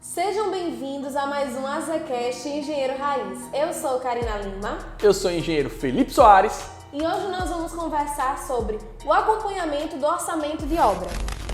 Sejam bem-vindos a mais um AZCast Engenheiro Raiz. Eu sou Karina Lima. Eu sou o engenheiro Felipe Soares. E hoje nós vamos conversar sobre o acompanhamento do orçamento de obra.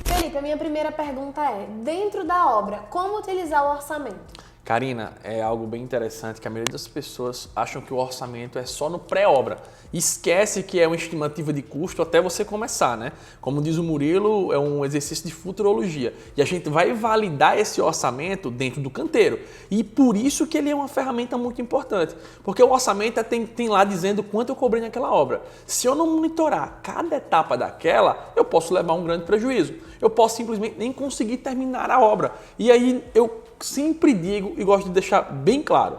Felipe, a minha primeira pergunta é, dentro da obra, como utilizar o orçamento? Karina, é algo bem interessante que a maioria das pessoas acham que o orçamento é só no pré-obra. Esquece que é uma estimativa de custo até você começar, né? Como diz o Murilo, é um exercício de futurologia. E a gente vai validar esse orçamento dentro do canteiro. E por isso que ele é uma ferramenta muito importante. Porque o orçamento tem lá dizendo quanto eu cobrei naquela obra. Se eu não monitorar cada etapa daquela, eu posso levar um grande prejuízo. Eu posso simplesmente nem conseguir terminar a obra. E aí eu sempre digo e gosto de deixar bem claro,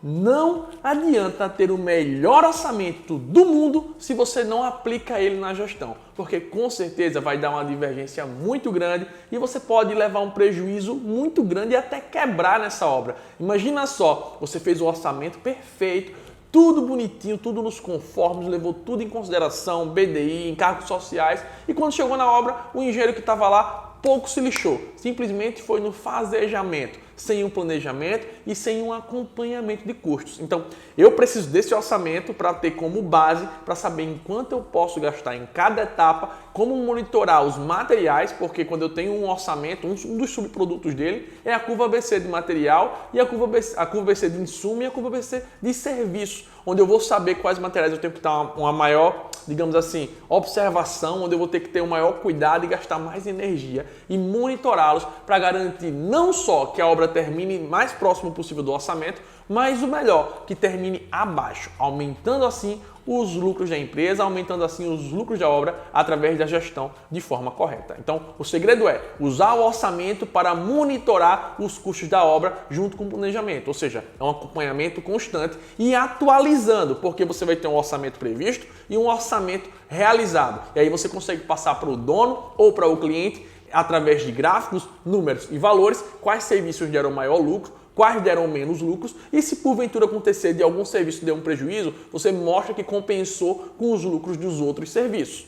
não adianta ter o melhor orçamento do mundo se você não aplica ele na gestão, porque com certeza vai dar uma divergência muito grande e você pode levar um prejuízo muito grande e até quebrar nessa obra. Imagina só, você fez o orçamento perfeito, tudo bonitinho, tudo nos conformes, levou tudo em consideração, BDI, encargos sociais, e quando chegou na obra, o engenheiro que estava lá pouco se lixou, simplesmente foi no fazejamento, sem um planejamento e sem um acompanhamento de custos. Então, eu preciso desse orçamento para ter como base, para saber em quanto eu posso gastar em cada etapa, como monitorar os materiais, porque quando eu tenho um orçamento, um dos subprodutos dele é a curva ABC de material e a curva BC de insumo e a curva BC de serviço, onde eu vou saber quais materiais eu tenho que ter uma maior, digamos assim, observação, onde eu vou ter que ter um maior cuidado e gastar mais energia e monitorá-los para garantir não só que a obra termine mais próximo possível do orçamento, mas o melhor, que termine abaixo, aumentando assim os lucros da empresa, aumentando assim os lucros da obra através da gestão de forma correta. Então, o segredo é usar o orçamento para monitorar os custos da obra junto com o planejamento, ou seja, é um acompanhamento constante e atualizando, porque você vai ter um orçamento previsto e um orçamento realizado. E aí você consegue passar para o dono ou para o cliente através de gráficos, números e valores, quais serviços geram maior lucro, quais deram menos lucros, e se porventura acontecer de algum serviço der um prejuízo, você mostra que compensou com os lucros dos outros serviços.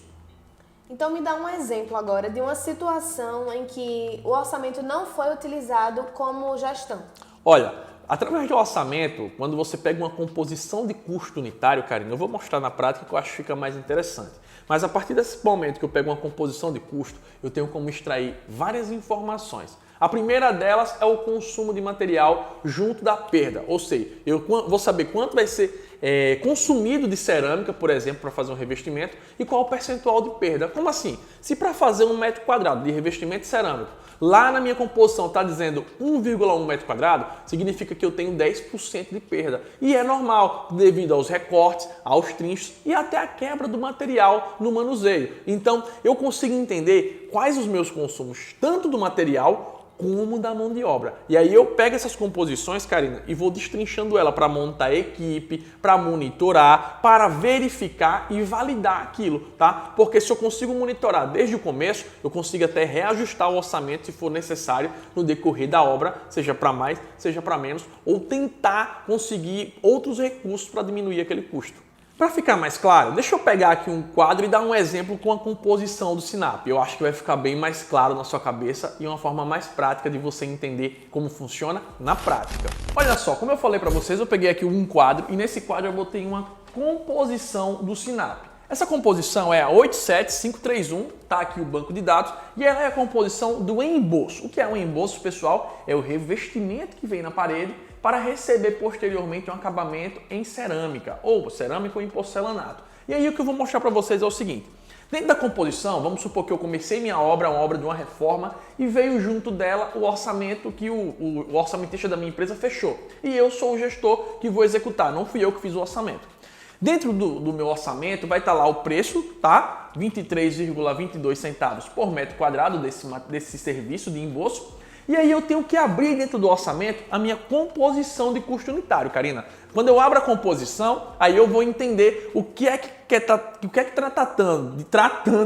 Então me dá um exemplo agora de uma situação em que o orçamento não foi utilizado como gestão. Olha, através do orçamento, quando você pega uma composição de custo unitário, Karina, eu vou mostrar na prática que eu acho que fica mais interessante. Mas a partir desse momento que eu pego uma composição de custo, eu tenho como extrair várias informações. A primeira delas é o consumo de material junto da perda, ou seja, eu vou saber quanto vai ser consumido de cerâmica, por exemplo, para fazer um revestimento e qual o percentual de perda. Como assim? Se para fazer 1 metro quadrado de revestimento cerâmico, lá na minha composição está dizendo 1,1 metro quadrado, significa que eu tenho 10% de perda. E é normal, devido aos recortes, aos trinchos e até a quebra do material no manuseio. Então, eu consigo entender quais os meus consumos, tanto do material como da mão de obra. E aí eu pego essas composições, Karina, e vou destrinchando ela para montar equipe, para monitorar, para verificar e validar aquilo, tá? Porque se eu consigo monitorar desde o começo, eu consigo até reajustar o orçamento se for necessário no decorrer da obra, seja para mais, seja para menos, ou tentar conseguir outros recursos para diminuir aquele custo. Para ficar mais claro, deixa eu pegar aqui um quadro e dar um exemplo com a composição do SINAP. Eu acho que vai ficar bem mais claro na sua cabeça e uma forma mais prática de você entender como funciona na prática. Olha só, como eu falei para vocês, eu peguei aqui um quadro e nesse quadro eu botei uma composição do SINAP. Essa composição é a 87531, tá aqui o banco de dados, e ela é a composição do emboço. O que é um emboço, pessoal? É o revestimento que vem na parede para receber posteriormente um acabamento em cerâmica, ou cerâmica ou em porcelanato. E aí o que eu vou mostrar para vocês é o seguinte. Dentro da composição, vamos supor que eu comecei minha obra, uma obra de uma reforma, e veio junto dela o orçamento que o orçamentista da minha empresa fechou. E eu sou o gestor que vou executar, não fui eu que fiz o orçamento. Dentro do meu orçamento vai estar lá o preço, tá? 23,22 centavos por metro quadrado desse serviço de emboço. E aí eu tenho que abrir dentro do orçamento a minha composição de custo unitário, Karina. Quando eu abro a composição, aí eu vou entender o que é que está tratando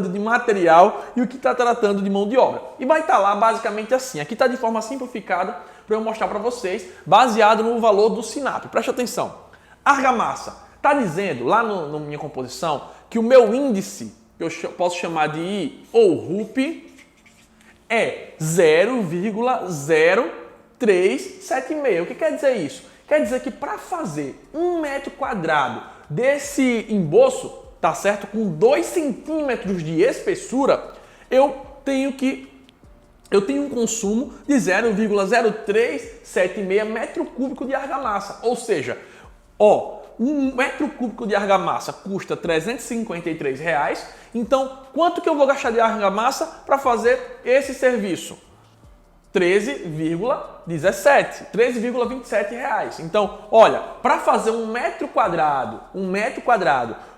de material e o que está tratando de mão de obra. E vai estar lá basicamente assim. Aqui está de forma simplificada para eu mostrar para vocês, baseado no valor do SINAP. Preste atenção. Argamassa. Está dizendo lá na minha composição que o meu índice, que eu posso chamar de I ou RUP, é 0,0 376. O que quer dizer isso? Quer dizer que para fazer 1 metro quadrado desse emboço, tá certo? Com 2 centímetros de espessura, eu tenho um consumo de 0,0376 metro cúbico de argamassa. Ou seja, 1 metro cúbico de argamassa custa R$ 353. Então, quanto que eu vou gastar de argamassa para fazer esse serviço? 13,27 reais. Então, olha, para fazer 1 metro quadrado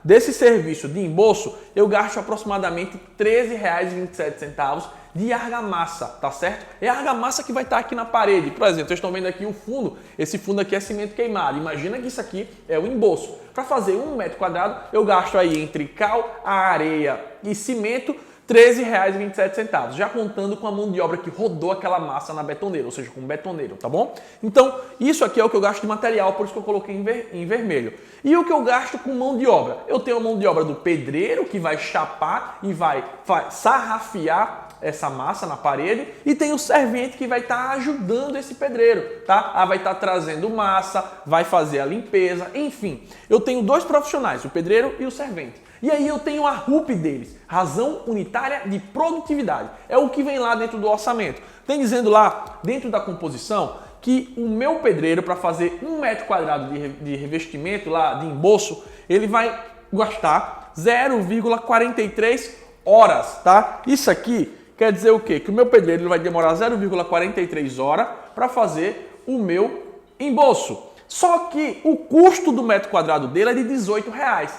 desse serviço de embolso, eu gasto aproximadamente R$ 13,27 de argamassa, tá certo? É a argamassa que vai estar aqui na parede. Por exemplo, vocês estão vendo aqui o fundo, esse fundo aqui é cimento queimado. Imagina que isso aqui é o embolso. Para fazer 1 metro quadrado, eu gasto aí entre cal, areia e cimento, R$ 13,27, já contando com a mão de obra que rodou aquela massa na betoneira, ou seja, com o betoneiro, tá bom? Então, isso aqui é o que eu gasto de material, por isso que eu coloquei em vermelho. E o que eu gasto com mão de obra? Eu tenho a mão de obra do pedreiro, que vai chapar e vai sarrafiar essa massa na parede, e tem o servente que vai estar ajudando esse pedreiro, tá? Vai estar trazendo massa, vai fazer a limpeza, enfim. Eu tenho 2 profissionais, o pedreiro e o servente. E aí eu tenho a RUP deles, razão unitária de produtividade. É o que vem lá dentro do orçamento. Tem dizendo lá, dentro da composição, que o meu pedreiro, para fazer 1 metro quadrado de revestimento lá, de embolso, ele vai gastar 0,43 horas, tá? Isso aqui quer dizer o quê? Que o meu pedreiro ele vai demorar 0,43 horas para fazer o meu embolso. Só que o custo do metro quadrado dele é de R$ 18.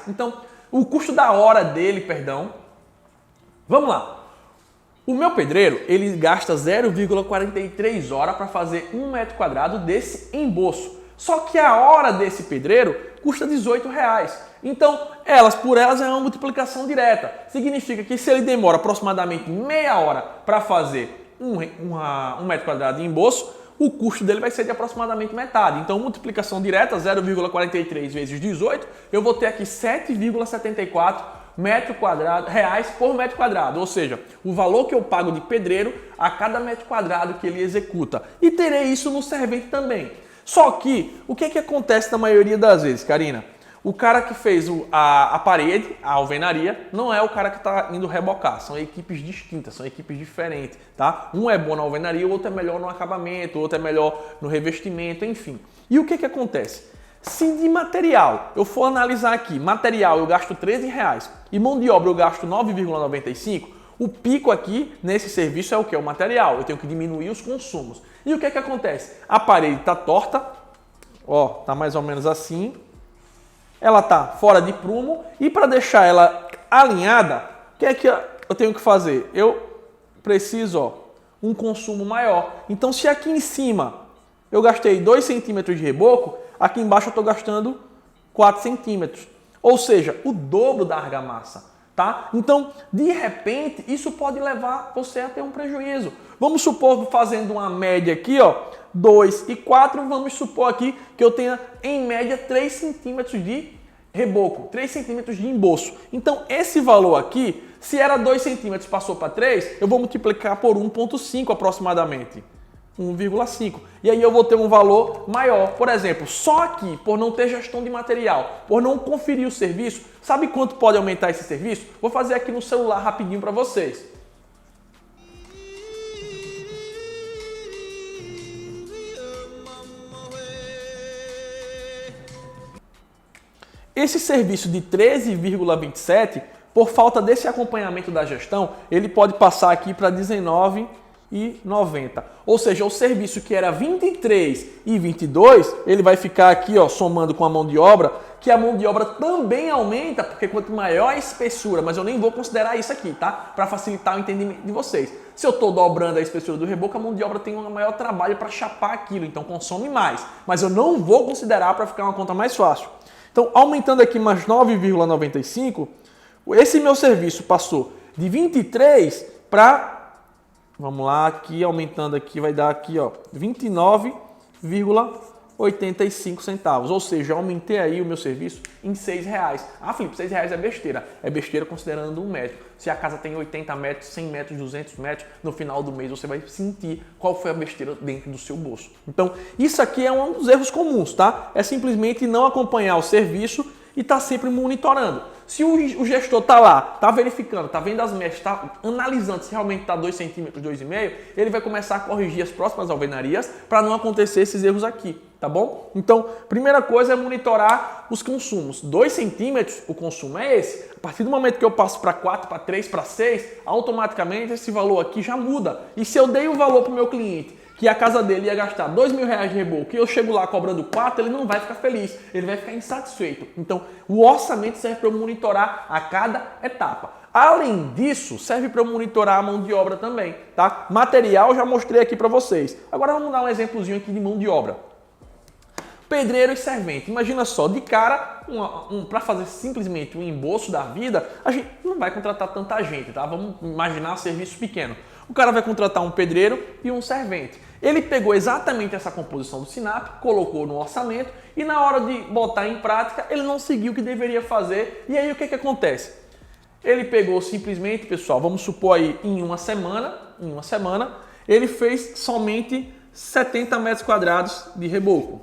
Então, o custo da hora dele, vamos lá. O meu pedreiro, ele gasta 0,43 horas para fazer 1 metro quadrado desse embolso. Só que a hora desse pedreiro custa R$ 18. Então, por elas é uma multiplicação direta. Significa que se ele demora aproximadamente meia hora para fazer 1 metro quadrado de embolso, o custo dele vai ser de aproximadamente metade. Então, multiplicação direta, 0,43 vezes 18, eu vou ter aqui 7,74 reais por metro quadrado. Ou seja, o valor que eu pago de pedreiro a cada metro quadrado que ele executa. E terei isso no servente também. Só que, o que é que acontece na maioria das vezes, Karina? O cara que fez a parede, a alvenaria, não é o cara que está indo rebocar. São equipes distintas, são equipes diferentes, tá? Um é bom na alvenaria, o outro é melhor no acabamento, o outro é melhor no revestimento, enfim. E o que acontece? Se de material eu for analisar aqui, material eu gasto R$ 13 e mão de obra eu gasto R$ 9,95, o pico aqui nesse serviço é o que? O material. Eu tenho que diminuir os consumos. E o que acontece? A parede está torta, tá mais ou menos assim. Ela está fora de prumo e para deixar ela alinhada, o que é que eu tenho que fazer? Eu preciso um consumo maior. Então, se aqui em cima eu gastei 2 centímetros de reboco, aqui embaixo eu estou gastando 4 centímetros. Ou seja, o dobro da argamassa. Tá? Então, de repente, isso pode levar você a ter um prejuízo. Vamos supor, fazendo uma média aqui, 2 e 4, vamos supor aqui que eu tenha, em média, 3 centímetros de reboco, 3 centímetros de embolso. Então, esse valor aqui, se era 2 centímetros passou para 3, eu vou multiplicar por 1,5 aproximadamente. 1,5. E aí eu vou ter um valor maior. Por exemplo, só aqui, por não ter gestão de material, por não conferir o serviço, sabe quanto pode aumentar esse serviço? Vou fazer aqui no celular rapidinho para vocês. Esse serviço de 13,27, por falta desse acompanhamento da gestão, ele pode passar aqui para 19,90. Ou seja, o serviço que era 23,22, ele vai ficar aqui, somando com a mão de obra, que a mão de obra também aumenta, porque quanto maior a espessura, mas eu nem vou considerar isso aqui, tá? Para facilitar o entendimento de vocês. Se eu estou dobrando a espessura do reboco, a mão de obra tem um maior trabalho para chapar aquilo, então consome mais. Mas eu não vou considerar para ficar uma conta mais fácil. Então, aumentando aqui mais 9,95, esse meu serviço passou de 23 para, vamos lá, aqui aumentando aqui, vai dar aqui, 29,90. 85 centavos, ou seja, eu aumentei aí o meu serviço em R$6. Ah, Felipe, R$6 é besteira. É besteira considerando 1 metro. Se a casa tem 80 metros, 100 metros, 200 metros, no final do mês você vai sentir qual foi a besteira dentro do seu bolso. Então, isso aqui é um dos erros comuns, tá? É simplesmente não acompanhar o serviço e tá sempre monitorando. Se o gestor tá lá, tá verificando, tá vendo as mechas, tá analisando se realmente tá 2 centímetros, 2,5, ele vai começar a corrigir as próximas alvenarias para não acontecer esses erros aqui, tá bom? Então, primeira coisa é monitorar os consumos. 2 centímetros, o consumo é esse. A partir do momento que eu passo para 4, para 3, para 6, automaticamente esse valor aqui já muda. E se eu dei o valor para o meu cliente, que a casa dele ia gastar R$2.000 de reboco e eu chego lá cobrando 4, ele não vai ficar feliz, ele vai ficar insatisfeito. Então, o orçamento serve para eu monitorar a cada etapa. Além disso, serve para eu monitorar a mão de obra também, tá? Material já mostrei aqui para vocês. Agora vamos dar um exemplozinho aqui de mão de obra. Pedreiro e servente. Imagina só, de cara, para fazer simplesmente um embolso da vida, a gente não vai contratar tanta gente, tá? Vamos imaginar um serviço pequeno. O cara vai contratar um pedreiro e um servente. Ele pegou exatamente essa composição do SINAP, colocou no orçamento e na hora de botar em prática, ele não seguiu o que deveria fazer. E aí o que acontece? Ele pegou simplesmente, pessoal, vamos supor aí em uma semana, ele fez somente 70 metros quadrados de reboco.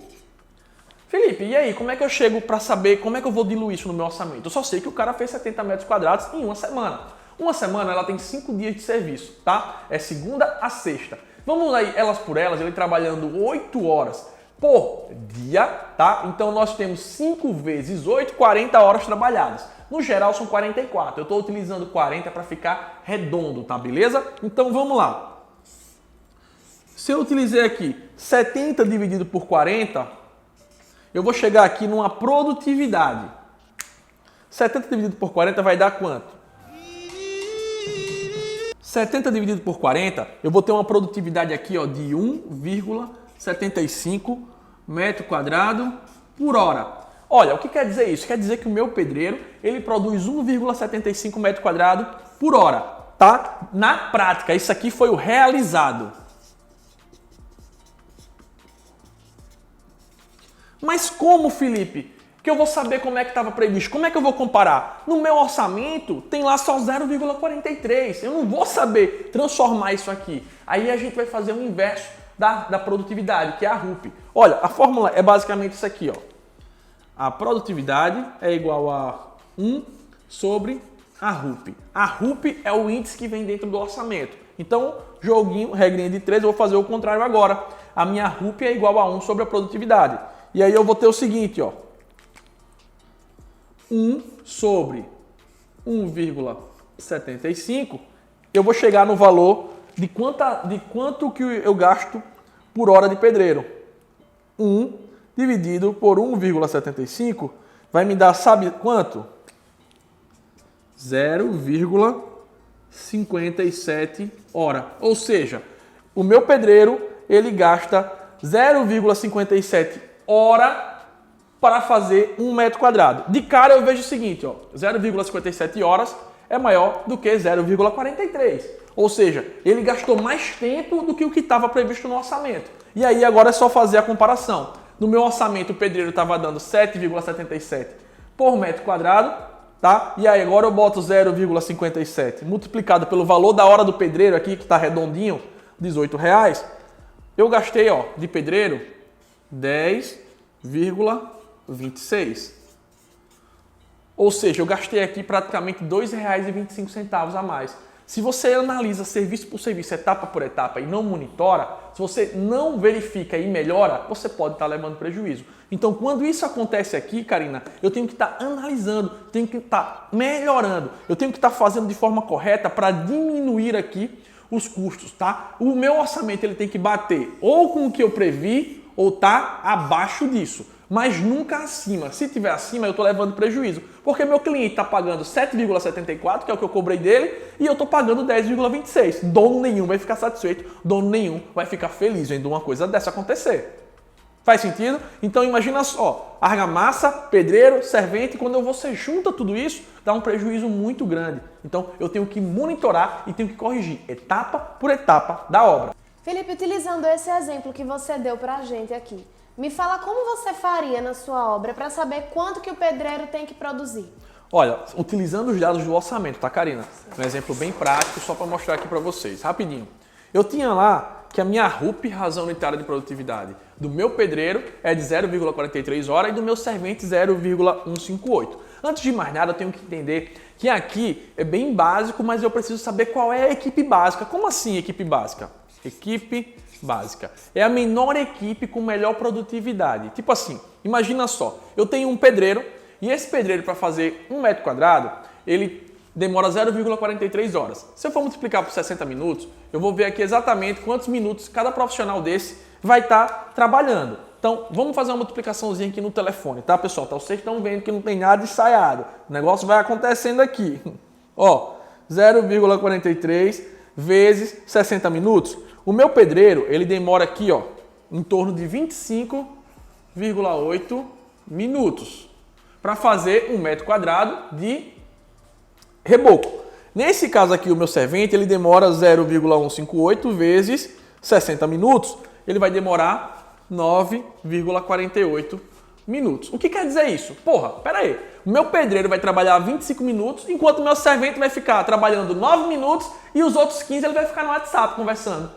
Felipe, e aí, como é que eu chego para saber como é que eu vou diluir isso no meu orçamento? Eu só sei que o cara fez 70 metros quadrados em uma semana. Uma semana ela tem 5 dias de serviço, tá? É segunda a sexta. Vamos aí, elas por elas, ele trabalhando 8 horas por dia, tá? Então nós temos 5 vezes 8, 40 horas trabalhadas. No geral são 44. Eu estou utilizando 40 para ficar redondo, tá? Beleza? Então vamos lá. Se eu utilizei aqui 70 dividido por 40, eu vou chegar aqui numa produtividade. 70 dividido por 40 vai dar quanto? 70 dividido por 40, eu vou ter uma produtividade aqui ó, de 1,75 metro quadrado por hora. Olha, o que quer dizer isso? Quer dizer que o meu pedreiro ele produz 1,75 metro quadrado por hora, tá? Na prática, isso aqui foi o realizado. Mas como, Felipe, que eu vou saber como é que estava previsto? Como é que eu vou comparar? No meu orçamento tem lá só 0,43. Eu não vou saber transformar isso aqui. Aí a gente vai fazer o inverso da produtividade, que é a RUP. Olha, a fórmula é basicamente isso aqui, ó. A produtividade é igual a 1 sobre a RUP. A RUP é o índice que vem dentro do orçamento. Então, joguinho, regrinha de 3, eu vou fazer o contrário agora. A minha RUP é igual a 1 sobre a produtividade. E aí eu vou ter o seguinte, ó. 1 sobre 1,75, eu vou chegar no valor de quanto que eu gasto por hora de pedreiro. 1 dividido por 1,75 vai me dar, sabe quanto? 0,57 hora. Ou seja, o meu pedreiro ele gasta 0,57 hora para fazer 1 metro quadrado. De cara eu vejo o seguinte, ó, 0,57 horas é maior do que 0,43. Ou seja, ele gastou mais tempo do que o que estava previsto no orçamento. E aí agora é só fazer a comparação. No meu orçamento o pedreiro estava dando 7,77 por metro quadrado, tá? E aí agora eu boto 0,57 multiplicado pelo valor da hora do pedreiro aqui, que está redondinho, R$18. Eu gastei, ó, de pedreiro 10,26. Ou seja, eu gastei aqui praticamente R$2,25 a mais. Se você analisa serviço por serviço, etapa por etapa e não monitora, se você não verifica e melhora, você pode estar levando prejuízo. Então, quando isso acontece aqui, Karina, eu tenho que estar analisando, tenho que estar melhorando, eu tenho que estar fazendo de forma correta para diminuir aqui os custos, tá? O meu orçamento ele tem que bater ou com o que eu previ ou tá abaixo disso, mas nunca acima. Se tiver acima, eu estou levando prejuízo, porque meu cliente está pagando 7,74, que é o que eu cobrei dele, e eu estou pagando 10,26. Dono nenhum vai ficar satisfeito, dono nenhum vai ficar feliz vendo uma coisa dessa acontecer. Faz sentido? Então imagina só, argamassa, pedreiro, servente, quando você junta tudo isso, dá um prejuízo muito grande. Então eu tenho que monitorar e tenho que corrigir etapa por etapa da obra. Felipe, utilizando esse exemplo que você deu pra gente aqui, Me fala como você faria na sua obra para saber quanto que o pedreiro tem que produzir. Olha, utilizando os dados do orçamento, tá, Karina? Um exemplo bem prático, só para mostrar aqui para vocês, rapidinho. Eu tinha lá que a minha RUP, razão unitária de produtividade, do meu pedreiro é de 0,43 horas e do meu servente 0,158. Antes de mais nada, eu tenho que entender que aqui é bem básico, mas eu preciso saber qual é a equipe básica. Como assim equipe básica? Equipe básica é a menor equipe com melhor produtividade. Tipo assim, imagina só, eu tenho um pedreiro e esse pedreiro para fazer 1 metro quadrado, ele demora 0,43 horas. Se eu for multiplicar por 60 minutos, eu vou ver aqui exatamente quantos minutos cada profissional desse vai estar trabalhando. Então, vamos fazer uma multiplicaçãozinha aqui no telefone, tá, pessoal? Então, vocês estão vendo que não tem nada ensaiado. O negócio vai acontecendo aqui. Ó, 0,43 vezes 60 minutos. O meu pedreiro, ele demora aqui, ó, em torno de 25,8 minutos para fazer 1 metro quadrado de reboco. Nesse caso aqui, o meu servente, ele demora 0,158 vezes 60 minutos. Ele vai demorar 9,48 minutos. O que quer dizer isso? Porra, pera aí. O meu pedreiro vai trabalhar 25 minutos, enquanto o meu servente vai ficar trabalhando 9 minutos e os outros 15 ele vai ficar no WhatsApp conversando.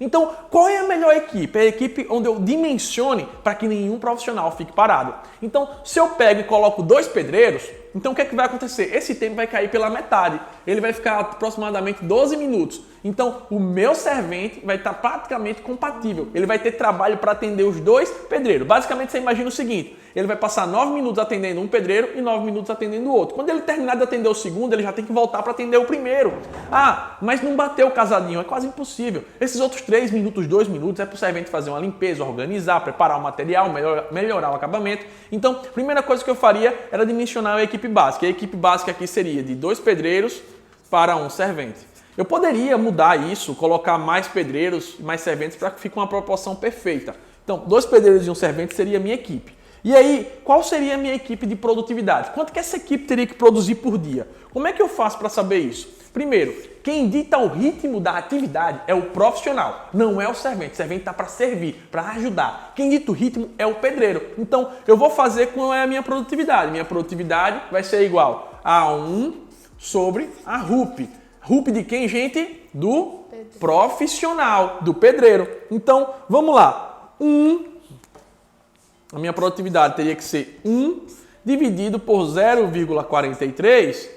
Então, qual é a melhor equipe? É a equipe onde eu dimensione para que nenhum profissional fique parado. Então, se eu pego e coloco 2 pedreiros, então o que é que vai acontecer? Esse tempo vai cair pela metade. Ele vai ficar aproximadamente 12 minutos. Então, o meu servente vai estar praticamente compatível. Ele vai ter trabalho para atender os 2 pedreiros. Basicamente, você imagina o seguinte, ele vai passar 9 minutos atendendo um pedreiro e 9 minutos atendendo o outro. Quando ele terminar de atender o segundo, ele já tem que voltar para atender o primeiro. Ah, mas não bateu o casadinho, é quase impossível. Esses outros 3 minutos, 2 minutos é para o servente fazer uma limpeza, organizar, preparar o material, melhorar o acabamento. Então, a primeira coisa que eu faria era dimensionar a equipe básica. A equipe básica aqui seria de 2 pedreiros para um servente. Eu poderia mudar isso, colocar mais pedreiros, mais serventes para que fique uma proporção perfeita. Então, 2 pedreiros e um servente seria a minha equipe. E aí, qual seria a minha equipe de produtividade? Quanto que essa equipe teria que produzir por dia? Como é que eu faço para saber isso? Primeiro, quem dita o ritmo da atividade é o profissional, não é o servente. O servente está para servir, para ajudar. Quem dita o ritmo é o pedreiro. Então, eu vou fazer qual é a minha produtividade. Minha produtividade vai ser igual a 1 sobre a RUP. RUP de quem, gente? Do profissional, do pedreiro. Então, vamos lá. A minha produtividade teria que ser 1 dividido por 0,43.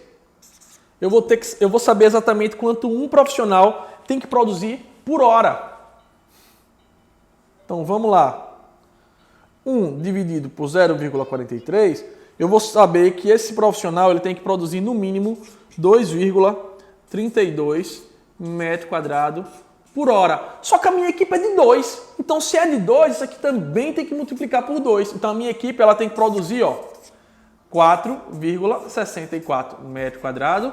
Eu vou saber exatamente quanto um profissional tem que produzir por hora. Então, vamos lá. 1 dividido por 0,43, eu vou saber que esse profissional ele tem que produzir no mínimo 2,32 metro quadrado por hora. Só que a minha equipe é de 2. Então, se é de 2, isso aqui também tem que multiplicar por 2. Então, a minha equipe ela tem que produzir 4,64 metro quadrado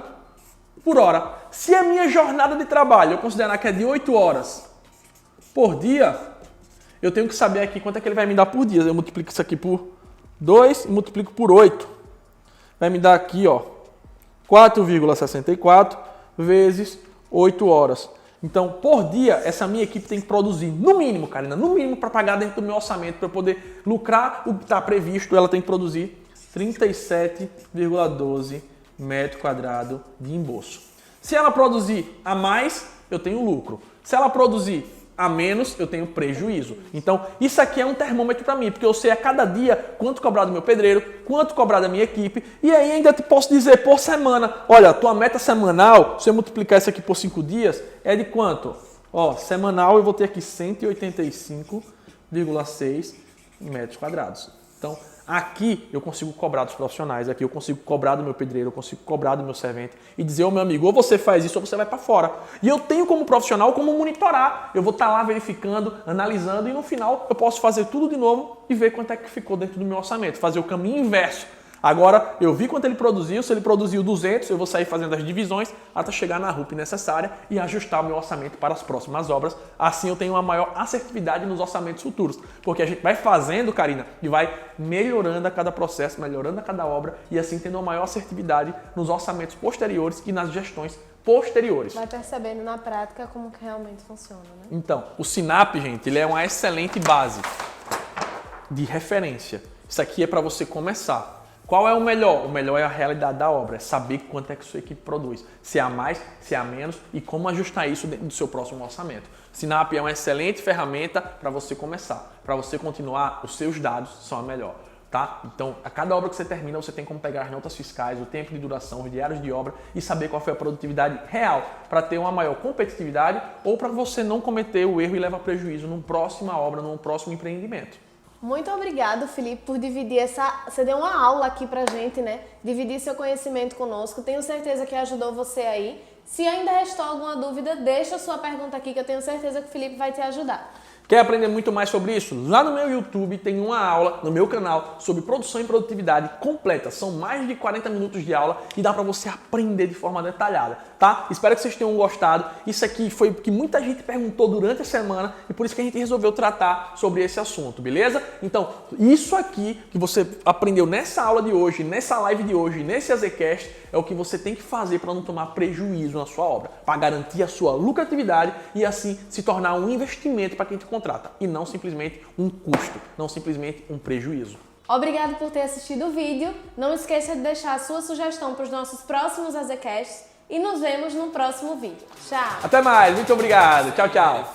por hora. Se a minha jornada de trabalho eu considerar que é de 8 horas por dia, eu tenho que saber aqui quanto é que ele vai me dar por dia. Eu multiplico isso aqui por 2 e multiplico por 8. Vai me dar aqui 4,64 vezes 8 horas. Então, por dia, essa minha equipe tem que produzir, no mínimo, Karina, no mínimo para pagar dentro do meu orçamento, para eu poder lucrar o que está previsto, ela tem que produzir 37,12 metro quadrado de embolso. Se ela produzir a mais, eu tenho lucro. Se ela produzir a menos, eu tenho prejuízo. Então, isso aqui é um termômetro para mim, porque eu sei a cada dia quanto cobrar do meu pedreiro, quanto cobrar da minha equipe, e aí ainda te posso dizer por semana, olha, tua meta semanal, se eu multiplicar isso aqui por 5 dias, é de quanto? Semanal eu vou ter aqui 185,6 metros quadrados. Então, aqui eu consigo cobrar dos profissionais, aqui eu consigo cobrar do meu pedreiro, eu consigo cobrar do meu servente e dizer ao meu amigo, ou você faz isso ou você vai para fora. E eu tenho como profissional como monitorar. Eu vou estar lá verificando, analisando e no final eu posso fazer tudo de novo e ver quanto é que ficou dentro do meu orçamento, fazer o caminho inverso. Agora, eu vi quanto ele produziu, se ele produziu 200, eu vou sair fazendo as divisões até chegar na RUP necessária e ajustar o meu orçamento para as próximas obras. Assim eu tenho uma maior assertividade nos orçamentos futuros, porque a gente vai fazendo, Karina, e vai melhorando a cada processo, melhorando a cada obra e assim tendo uma maior assertividade nos orçamentos posteriores e nas gestões posteriores. Vai percebendo na prática como que realmente funciona, né? Então, o SINAP, gente, ele é uma excelente base. de referência. Isso aqui é para você começar. Qual é o melhor? O melhor é a realidade da obra, é saber quanto é que sua equipe produz. Se há mais, se há menos e como ajustar isso dentro do seu próximo orçamento. Sinap é uma excelente ferramenta para você começar. Para você continuar, os seus dados são a melhor. Tá? Então, a cada obra que você termina, você tem como pegar as notas fiscais, o tempo de duração, os diários de obra e saber qual foi a produtividade real para ter uma maior competitividade ou para você não cometer o erro e levar prejuízo numa próxima obra, num próximo empreendimento. Muito obrigado, Felipe, por dividir você deu uma aula aqui pra gente, né? Dividir seu conhecimento conosco. Tenho certeza que ajudou você aí. Se ainda restou alguma dúvida, deixa a sua pergunta aqui que eu tenho certeza que o Felipe vai te ajudar. Quer aprender muito mais sobre isso? Lá no meu YouTube tem uma aula no meu canal sobre produção e produtividade completa. São mais de 40 minutos de aula e dá para você aprender de forma detalhada, tá? Espero que vocês tenham gostado. Isso aqui foi o que muita gente perguntou durante a semana e por isso que a gente resolveu tratar sobre esse assunto, beleza? Então, isso aqui que você aprendeu nessa aula de hoje, nessa live de hoje, nesse AZCast, é o que você tem que fazer para não tomar prejuízo na sua obra, para garantir a sua lucratividade e assim se tornar um investimento para quem te contrata e não simplesmente um custo, não simplesmente um prejuízo. Obrigado por ter assistido o vídeo. Não esqueça de deixar a sua sugestão para os nossos próximos AZCasts e nos vemos no próximo vídeo. Tchau! Até mais, muito obrigado. Tchau, tchau.